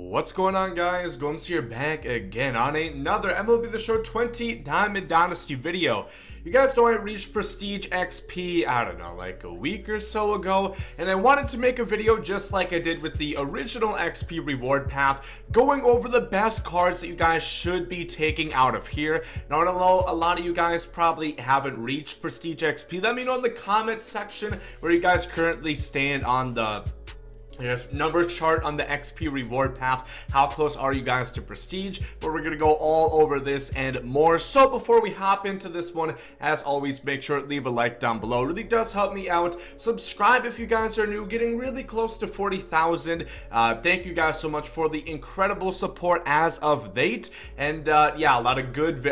What's going on, guys? Gomes here, back again on another MLB The Show 20 Diamond Dynasty video. You guys know I reached Prestige XP, I don't know, like a week or so ago, and I wanted to make a video just like I did with the original XP reward path, going over the best cards that you guys should be taking out of here. Now, I know a lot of you guys probably haven't reached Prestige XP. Let me know in the comment section where you guys currently stand on the number chart on the XP reward path. How close are you guys to Prestige? But we're gonna go all over this and more. So before we hop into this one, as always, make sure to leave a like down below. It really does help me out. Subscribe if you guys are new, getting really close to 40,000. Thank you guys so much for the incredible support as of late. And yeah, a lot of good,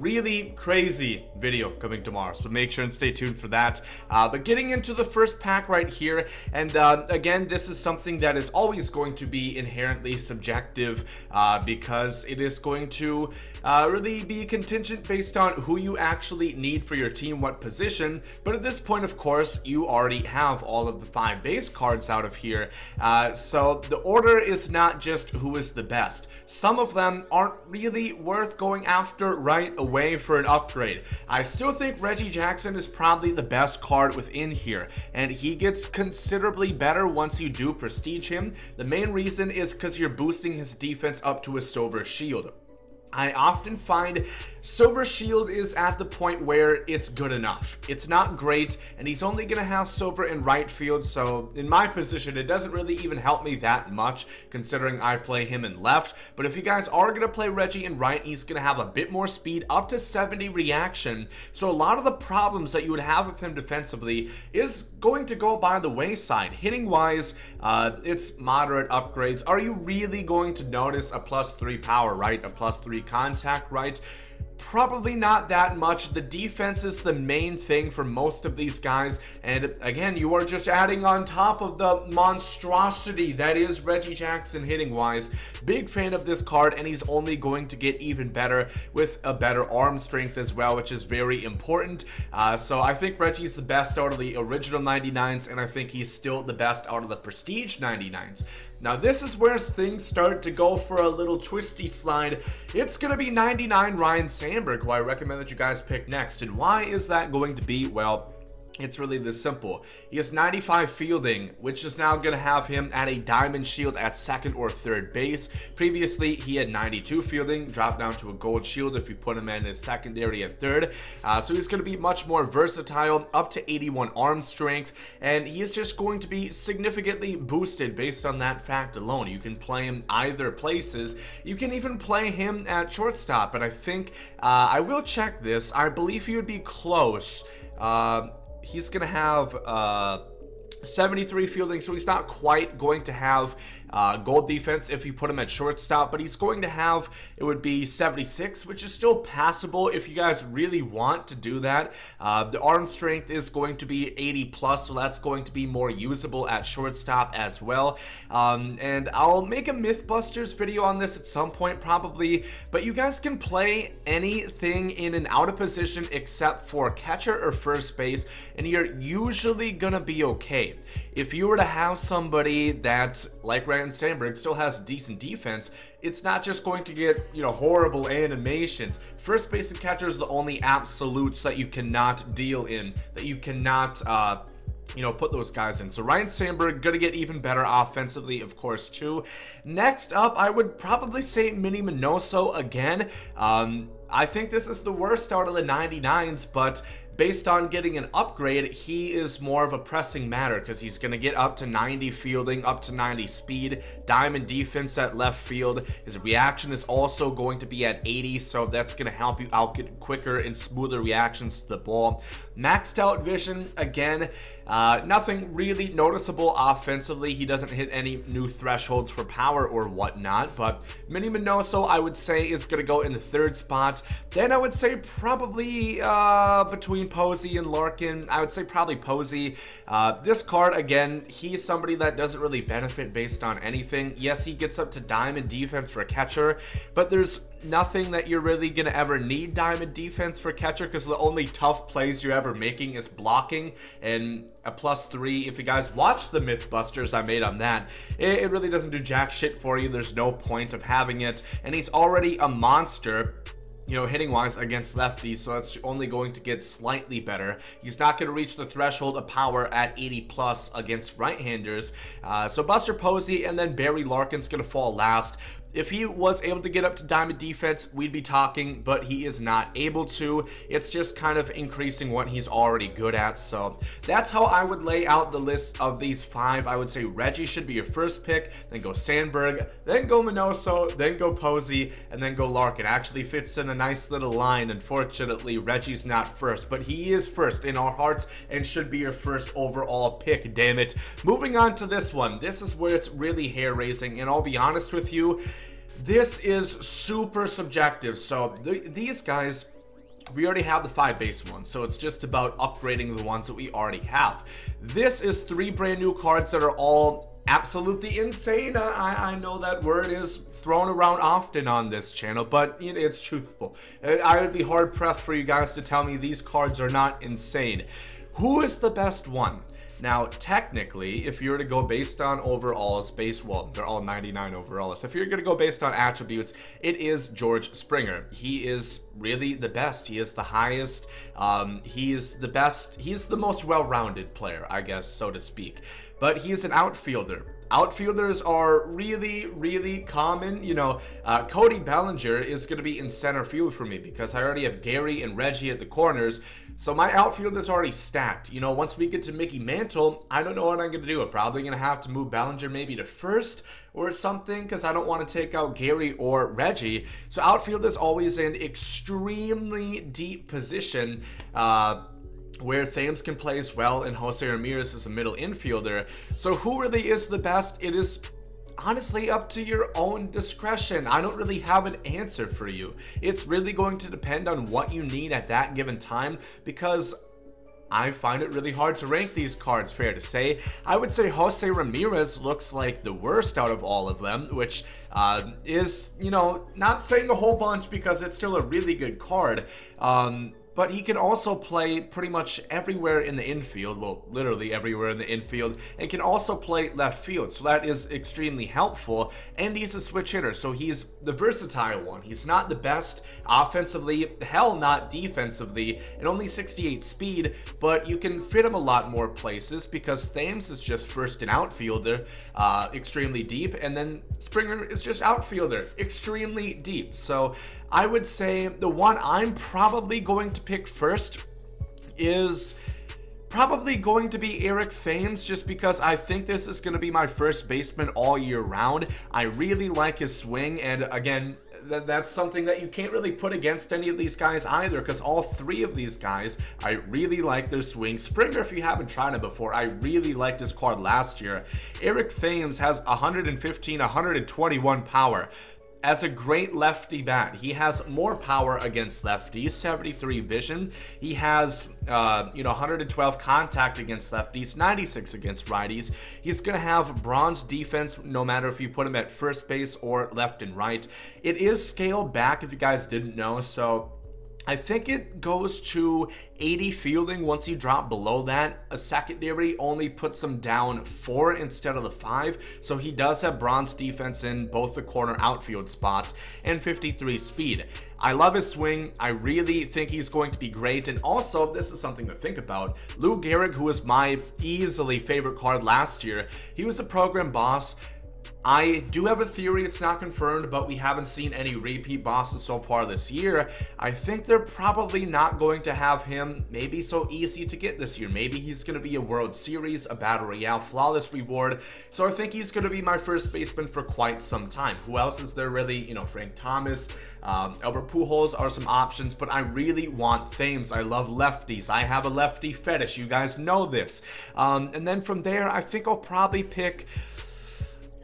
really crazy video coming tomorrow. So make sure and stay tuned for that. But getting into the first pack right here, and again, this is something that is always going to be inherently subjective because it is going to really be contingent based on who you actually need for your team, what position. But at this point, of course, you already have all of the 5 base cards out of here. So the order is not just who is the best. Some of them aren't really worth going after right away for an upgrade. I still think Reggie Jackson is probably the best card within here, and he gets considerably better once you do prestige him. The main reason is because you're boosting his defense up to a silver shield. I often find Silver Shield is at the point where it's good enough. It's not great, and he's only going to have Silver in right field, so in my position, it doesn't really even help me that much, considering I play him in left. But if you guys are going to play Reggie in right, he's going to have a bit more speed, up to 70 reaction, so a lot of the problems that you would have with him defensively is going to go by the wayside. Hitting-wise, it's moderate upgrades. Are you really going to notice a +3 power, right? A +3 contact, right? Probably not that much. The defense is the main thing for most of these guys, and again, you are just adding on top of the monstrosity that is Reggie Jackson hitting wise. Big fan of this card, and he's only going to get even better with a better arm strength as well, which is very important. So I think Reggie's the best out of the original 99s, and I think he's still the best out of the Prestige 99s. Now this is where things start to go for a little twisty slide. It's going to be 99 Ryne Sandberg, who I recommend that you guys pick next. And why is that going to be? Well, it's really this simple. He has 95 fielding, which is now going to have him at a diamond shield at second or third base. Previously, he had 92 fielding, dropped down to a gold shield if you put him in his secondary at third. So he's going to be much more versatile, up to 81 arm strength, and he is just going to be significantly boosted based on that fact alone. You can play him either places. You can even play him at shortstop, but I think I will check this. I believe he would be close. He's going to have 73 fielding, so he's not quite going to have gold defense if you put him at shortstop, but he's going to have, it would be 76, which is still passable if you guys really want to do that. The arm strength is going to be 80 plus, so that's going to be more usable at shortstop as well. And I'll make a Mythbusters video on this at some point probably, but you guys can play anything in an out of position except for catcher or first base, and you're usually gonna be okay. If you were to have somebody that's like Ryne Sandberg still has decent defense, it's not just going to get, you know, horrible animations. First base and catcher is the only absolutes that you cannot deal in, that you cannot you know, put those guys in. So Ryne Sandberg gonna get even better offensively, of course, too. Next up, I would probably say Minnie Minoso again. I think this is the worst out of the 99s, but based on getting an upgrade, he is more of a pressing matter because he's going to get up to 90 fielding, up to 90 speed, diamond defense at left field. His reaction is also going to be at 80, so that's going to help you out get quicker and smoother reactions to the ball. Maxed out vision, again, nothing really noticeable offensively. He doesn't hit any new thresholds for power or whatnot, but Minnie Minoso, I would say, is going to go in the third spot. Then I would say probably between between Posey and Larkin. I would say probably Posey. This card, again, he's somebody that doesn't really benefit based on anything. Yes, he gets up to diamond defense for a catcher, but there's nothing that you're really going to ever need diamond defense for catcher, because the only tough plays you're ever making is blocking, and a +3. If you guys watch the Mythbusters I made on that, it really doesn't do jack shit for you. There's no point of having it, and he's already a monster, you know, hitting wise against lefties, so that's only going to get slightly better. He's not going to reach the threshold of power at 80 plus against right-handers. So Buster Posey and then Barry Larkin's going to fall last. If he was able to get up to diamond defense, we'd be talking, but he is not able to. It's just kind of increasing what he's already good at. So that's how I would lay out the list of these 5. I would say Reggie should be your first pick, then go Sandberg, then go Minoso, then go Posey, and then go Larkin. Actually fits in a nice little line. Unfortunately, Reggie's not first, but he is first in our hearts and should be your first overall pick, damn it. Moving on to this one. This is where it's really hair-raising, and I'll be honest with you, this is super subjective. So these guys, we already have the 5 base ones, so it's just about upgrading the ones that we already have. This is 3 brand new cards that are all absolutely insane. I know that word is thrown around often on this channel, but it's truthful. I would be hard pressed for you guys to tell me these cards are not insane. Who is the best one? Now, technically, if you were to go based on overalls, well, they're all 99 overalls. If you're going to go based on attributes, it is George Springer. He is really the best. He is the highest. He is the best. He's the most well-rounded player, I guess, so to speak. But he's an outfielder. Outfielders are really, really common. You know, Cody Bellinger is going to be in center field for me because I already have Gary and Reggie at the corners. So my outfield is already stacked. You know, once we get to Mickey Mantle, I don't know what I'm going to do. I'm probably going to have to move Bellinger maybe to first or something because I don't want to take out Gary or Reggie. So outfield is always an extremely deep position, where Thames can play as well, and Jose Ramirez is a middle infielder. So who really is the best? It is honestly up to your own discretion. I don't really have an answer for you. It's really going to depend on what you need at that given time, because I find it really hard to rank these cards, fair to say. I would say Jose Ramirez looks like the worst out of all of them, which is, you know, not saying a whole bunch because it's still a really good card. But he can also play pretty much everywhere in the infield, well, literally everywhere in the infield, and can also play left field, so that is extremely helpful. And he's a switch hitter, so he's the versatile one. He's not the best offensively, hell, not defensively, and only 68 speed, but you can fit him a lot more places because Thames is just first and outfielder, extremely deep, and then Springer is just outfielder, extremely deep. So I would say the one I'm probably going to pick first is probably going to be Eric Thames, just because I think this is going to be my first baseman all year round. I really like his swing, and again, that's something that you can't really put against any of these guys either, because all 3 of these guys, I really like their swing. Springer, if you haven't tried it before, I really liked his card last year. Eric Thames has 115, 121 power. As a great lefty bat, he has more power against lefties, 73 vision. He has, 112 contact against lefties, 96 against righties. He's going to have bronze defense no matter if you put him at first base or left and right. It is scaled back if you guys didn't know, so I think it goes to 80 fielding once you drop below that. A secondary only puts him down 4 instead of the 5, so he does have bronze defense in both the corner outfield spots and 53 speed. I love his swing. I really think he's going to be great, and also, this is something to think about. Lou Gehrig, who was my easily favorite card last year, he was a program boss. I do have a theory, it's not confirmed, but we haven't seen any repeat bosses so far this year. I think they're probably not going to have him maybe so easy to get this year. Maybe he's going to be a World Series, a Battle Royale, flawless reward. So I think he's going to be my first baseman for quite some time. Who else is there really? Frank Thomas, Albert Pujols are some options, but I really want Thames. I love lefties. I have a lefty fetish. You guys know this. And then from there, I think I'll probably pick...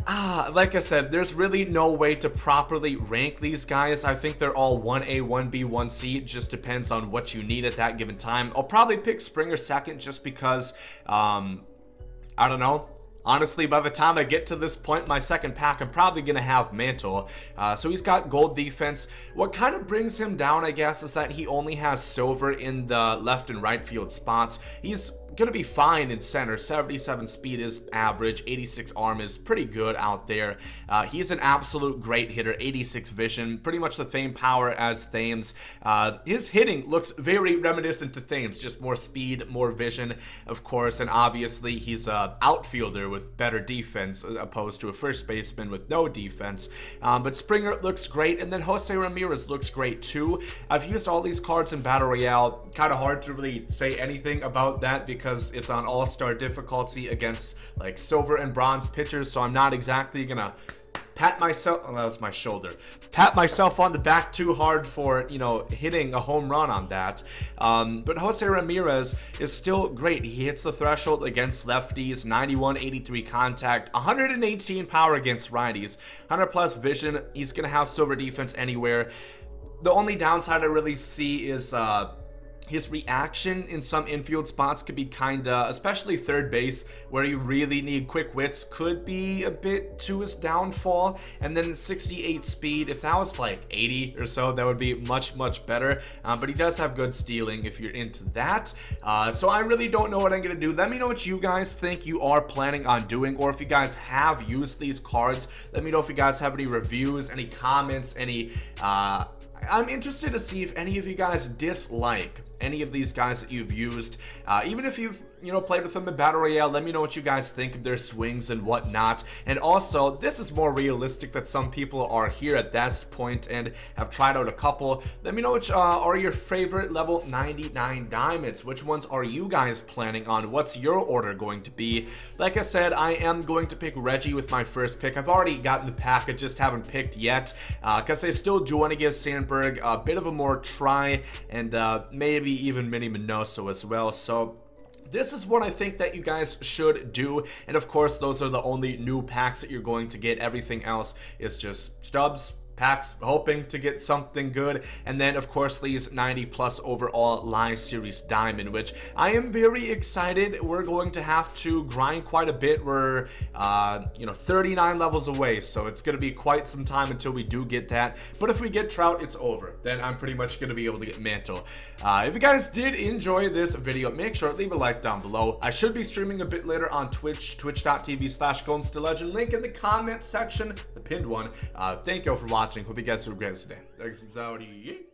Like I said, there's really no way to properly rank these guys. I think they're all 1A, 1B, 1C. It just depends on what you need at that given time. I'll probably pick Springer second just because, I don't know. Honestly, by the time I get to this point, my second pack, I'm probably going to have Mantle. So he's got gold defense. What kind of brings him down, I guess, is that he only has silver in the left and right field spots. He's going to be fine in center. 77 speed is average. 86 arm is pretty good out there. He's an absolute great hitter. 86 vision. Pretty much the same power as Thames. His hitting looks very reminiscent to Thames. Just more speed, more vision, of course. And obviously, he's an outfielder with better defense opposed to a first baseman with no defense. But Springer looks great. And then Jose Ramirez looks great too. I've used all these cards in Battle Royale. Kind of hard to really say anything about that because it's on all-star difficulty against like silver and bronze pitchers, so I'm not exactly gonna pat myself, oh, that was my shoulder, pat myself on the back too hard for, you know, hitting a home run on that. But Jose Ramirez is still great. He hits the threshold against lefties, 91, 83 contact, 118 power against righties, 100 plus vision. He's gonna have silver defense anywhere. The only downside I really see is his reaction in some infield spots could be kinda, especially third base, where you really need quick wits, could be a bit to his downfall. And then 68 speed, if that was like 80 or so, that would be much, much better. But he does have good stealing if you're into that. So I really don't know what I'm gonna do. Let me know what you guys think you are planning on doing, or if you guys have used these cards. Let me know if you guys have any reviews, any comments, any I'm interested to see if any of you guys dislike any of these guys that you've used. Even if you've, you know, played with them in Battle Royale, let me know what you guys think of their swings and whatnot. And also, this is more realistic that some people are here at this point and have tried out a couple. Let me know which are your favorite level 99 diamonds. Which ones are you guys planning on? What's your order going to be? Like I said, I am going to pick Reggie with my first pick. I've already gotten the pack, I just haven't picked yet, because I still do want to give Sandberg a bit of a more try, and maybe even Mini Minoso as well. So this is what I think that you guys should do. And of course, those are the only new packs that you're going to get. Everything else is just stubs, packs, hoping to get something good. And then of course these 90 plus overall live series diamond, which I am very excited. We're going to have to grind quite a bit. We're 39 levels away, so it's going to be quite some time until we do get that. But if we get Trout, it's over. Then I'm pretty much going to be able to get Mantle. If you guys did enjoy this video, make sure to leave a like down below. I should be streaming a bit later on Twitch, twitch.tv/GomesDaLegend. Link in the comment section, the pinned one. Thank you all for watching. Hope you guys have a great day. Thanks, Saudi.